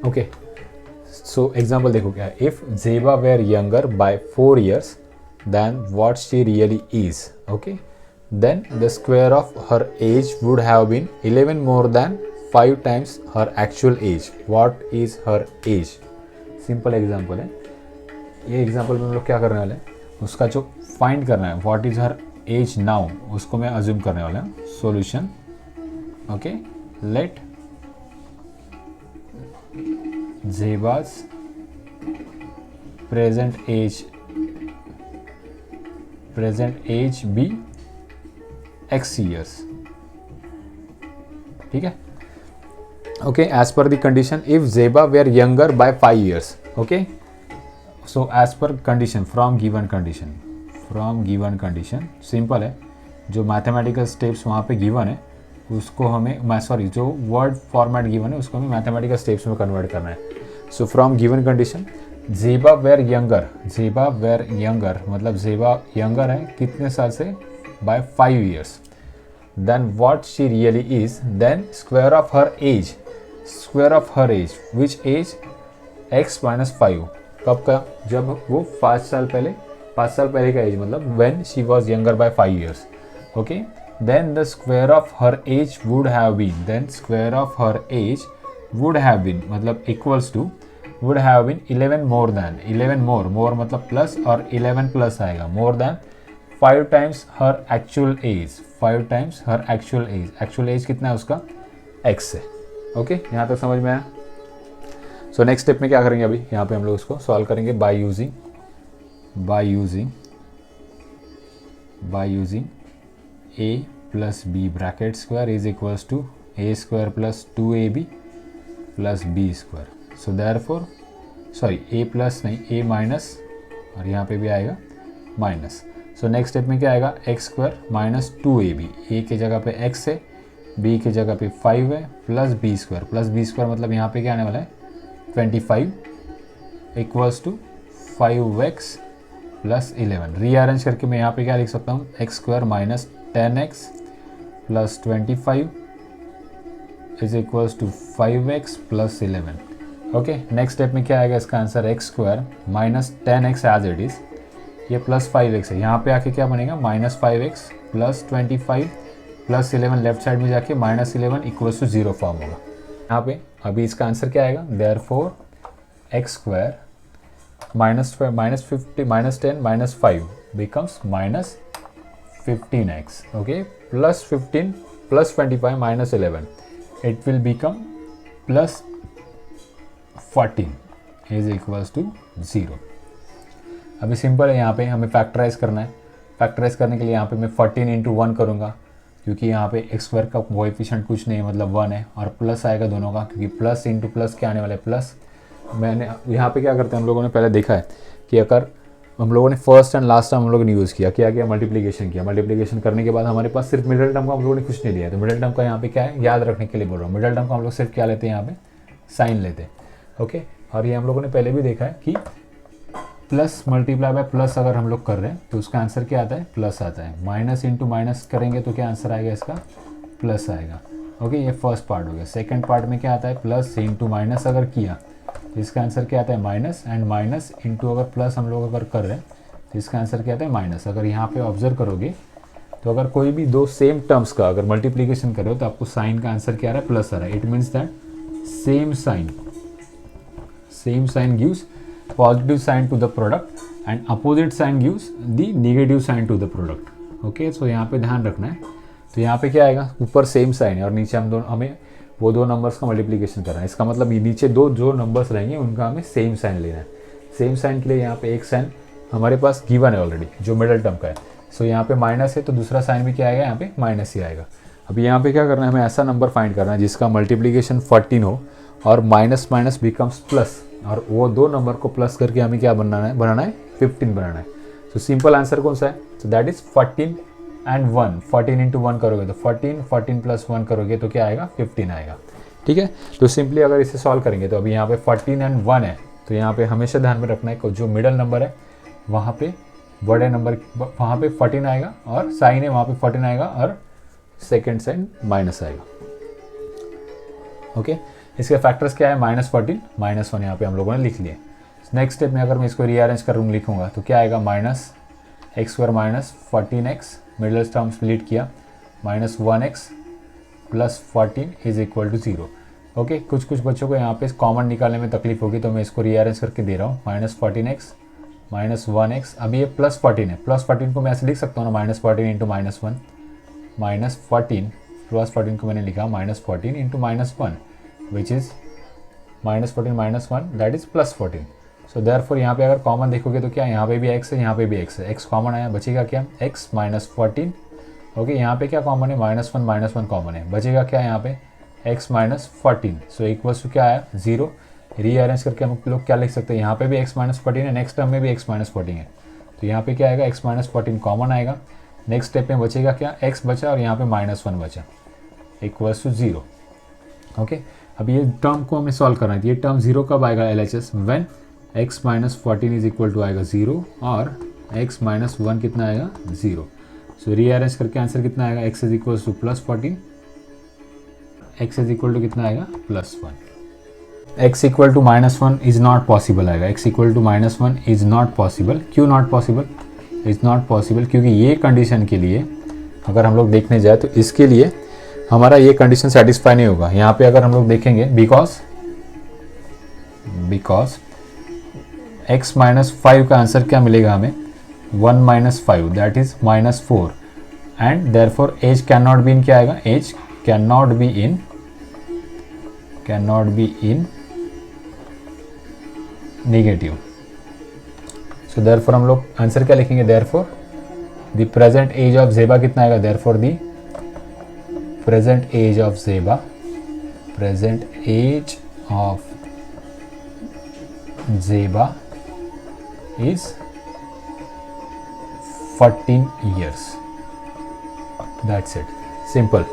Okay, so example देखो क्या है, if Zeba were younger by 4 years than what she really is, okay, then the square of her age would have been 11 more than 5 times her actual age. What is her age? Simple example है ये। Example में हम लोग क्या करने वाले हैं, उसका जो फाइंड करना है what is her age now, उसको मैं अज्यूम करने वाला हूँ। सॉल्यूशन, ओके, लेट जेबाज present age be x years, ठीक है। Okay, as per the condition if जेबा were younger by 5 years, okay, so as per condition from given condition, simple है, जो मैथमेटिकल स्टेप्स वहाँ पे गिवन है उसको हमें जो वर्ड फॉर्मेट गिवन है उसको हमें मैथमेटिकल स्टेप्स में कन्वर्ट करना है। सो फ्रॉम गिवन कंडीशन जेबा वेयर यंगर मतलब जेबा यंगर है कितने साल से, by 5 years, then what she really is, then square of her age, which age, x minus 5, कब का, जब वो 5 साल पहले का एज, मतलब when she was younger by 5 years, okay, then the square of her age would have been, मतलब equals to, would have been 11 more than, 11 more मतलब प्लस और 11 प्लस आएगा, more than 5 times her actual age कितना है उसका, x है। Okay, यहाँ तक समझ में आया। सो नेक्स्ट स्टेप में क्या करेंगे, अभी यहाँ पे हम लोग उसको सॉल्व करेंगे by using a plus b bracket square is equals to a square plus 2ab plus b square. So therefore a plus नहीं, a माइनस, और यहाँ पे भी आएगा माइनस। सो नेक्स्ट स्टेप में क्या आएगा, एक्स स्क्वायर माइनस 2ab, ए की जगह पे x है, b की जगह पे 5 है, प्लस b स्क्वायर मतलब यहाँ पे क्या आने वाला है 25 equals to 5x plus 11। Rearrange करके मैं यहाँ पे क्या लिख सकता हूँ, X square minus 10x plus 25 is equals to 5x plus 11। Okay, next step में क्या आएगा, इसका answer X square minus 10x as it is, ये प्लस 5x है, यहाँ पे आके क्या बनेगा minus 5x plus 25 plus 11, left side में जाके माइनस 11 इक्वल्स टू 0 फॉर्म होगा यहाँ पे। अभी इसका आंसर क्या आएगा, therefore X square minus 10 minus 5 becomes minus 15x, okay, plus 15 plus 25 minus 11, it will become plus 14 is equals to 0। अभी सिंपल है, यहाँ पे हमें फैक्टराइज करना है। फैक्टराइज करने के लिए यहाँ पे मैं 14 इंटू 1 करूँगा, क्योंकि यहाँ पे एक्स स्क्वायर का कोएफिशिएंट कुछ नहीं है, मतलब 1 है, और प्लस आएगा दोनों का, क्योंकि प्लस इंटू प्लस क्या आने वाला है प्लस। मैंने यहाँ पे क्या करते हैं, हम लोगों ने पहले देखा है कि अगर हम लोगों ने फर्स्ट एंड लास्ट टर्म हम लोगों ने यूज़ किया मल्टीप्लिकेशन किया। मल्टीप्लिकेशन करने के बाद हमारे पास सिर्फ मिडिल टर्म का हम लोगों ने कुछ नहीं लिया, तो मिडिल टर्म का यहाँ पे क्या है, याद रखने के लिए बोल रहा हूँ। मिडिल टर्म का हम लोग सिर्फ क्या लेते हैं, यहाँ पे साइन लेते हैं, ओके। और ये हम लोगों ने पहले भी देखा है कि प्लस मल्टीप्लाई बाय प्लस अगर हम लोग कर रहे हैं तो उसका आंसर क्या आता है, प्लस आता है। माइनस इंटू माइनस करेंगे तो क्या आंसर आएगा, इसका प्लस आएगा, ओके। ये फर्स्ट पार्ट हो गया। सेकंड पार्ट में क्या आता है, प्लस इंटू माइनस अगर किया तो इसका आंसर क्या आता है, माइनस, एंड माइनस इंटू अगर प्लस हम लोग अगर कर रहे हैं तो इसका आंसर क्या आता है, माइनस। अगर यहाँ पे ऑब्जर्व करोगे तो अगर कोई भी दो सेम टर्म्स का अगर मल्टीप्लिकेशन करो तो आपको साइन का आंसर क्या आ रहा है, प्लस आ रहा है। It means that same sign gives positive sign to the product and opposite sign gives the negative sign to the product, okay। सो यहाँ पे ध्यान रखना है। तो यहाँ पे क्या आएगा, ऊपर सेम साइन है और नीचे हमें वो दो नंबर्स का मल्टीप्लिकेशन करना है। इसका मतलब ये नीचे जो नंबर्स रहेंगे उनका हमें सेम साइन लेना है। सेम साइन के लिए यहाँ पे एक साइन हमारे पास गिवन है ऑलरेडी, जो मिडल टर्म का है। सो यहाँ पे माइनस है तो दूसरा साइन भी क्या आएगा, यहाँ पे माइनस ही आएगा। अभी यहाँ पे क्या करना है, हमें ऐसा नंबर फाइंड करना है जिसका मल्टीप्लिकेशन 14 हो और माइनस माइनस बिकम्स प्लस, और वो दो नंबर को प्लस करके हमें क्या बनाना है 15 बनाना है। तो सिंपल आंसर कौन सा है, तो दैट इज 14 एंड 1। 14 इंटू 1 करोगे तो 14 प्लस 1 करोगे तो क्या आएगा, 15 आएगा, ठीक है। तो सिंपली अगर इसे सॉल्व करेंगे तो अभी यहाँ पे 14 एंड 1 है, तो यहाँ पे हमेशा ध्यान में रखना है कि जो मिडल नंबर है वहाँ पे बड़े नंबर वहाँ पे 14 आएगा, और साइन है वहाँ पे 14 आएगा, और सेकेंड साइन माइनस आएगा, ओके। इसके फैक्टर्स क्या है, -14 -1 यहाँ पे हम लोगों ने लिख लिए। नेक्स्ट स्टेप में अगर मैं इसको रीअरेंज करूँ लिखूंगा तो क्या आएगा, -x² - 14x, middle term split किया, -1x + 14 = 0। ओके, कुछ बच्चों को यहाँ पे कॉमन निकालने में तकलीफ होगी तो मैं इसको रीअरेंज करके दे रहा हूँ, -14x - 1x। अभी ये +14 है, +14 को मैं ऐसे लिख सकता हूँ ना, -14 × -1 -14, +14 को मैंने लिखा -14 × -1 which is -14 - 1 that is +14। So therefore यहाँ पे अगर कॉमन देखोगे तो क्या, यहाँ पे भी x है, यहाँ पे भी x है, x कॉमन आया, बचेगा क्या, x - 14। ओके, यहाँ पे क्या कॉमन है, -1 - 1 कॉमन है, बचेगा क्या यहाँ पे, x - 14। सो इक्वल्स टू क्या आया, 0। रीअरेंज करके हम लोग क्या लिख सकते हैं, यहाँ पे भी x - 14 है, नेक्स्ट टर्म में भी x - 14 है, तो यहाँ पे क्या आएगा, x - 14 कॉमन आएगा। नेक्स्ट स्टेप में बचेगा क्या, x बचा और यहाँ पे -1 बचा, इक्वल्स टू 0। ओके, अब ये टर्म को हमें सॉल्व करना है, ये टर्म 0 कब आएगा, LHS when x - 14 is equal to आएगा 0 और x - 1 कितना आएगा, 0। सो रीअरेंज करके आंसर कितना आएगा, x is equal to +14, x is equal to कितना आएगा, +1। x equal to -1 is not possible आएगा, x equal to -1 is not possible. क्यों not possible, is not possible, क्योंकि ये कंडीशन के लिए अगर हम लोग देखने जाए तो इसके लिए हमारा ये कंडीशन सेटिस्फाई नहीं होगा। यहाँ पे अगर हम लोग देखेंगे बिकॉज x - 5 का आंसर क्या मिलेगा हमें, 1 - 5 that is -4 and therefore age can not be in, क्या आएगा, age can not be in negative. So therefore हम लोग आंसर क्या लिखेंगे, therefore the present age of Zeba कितना आएगा, therefore the present age of Zeba is 14 years. That's it. Simple.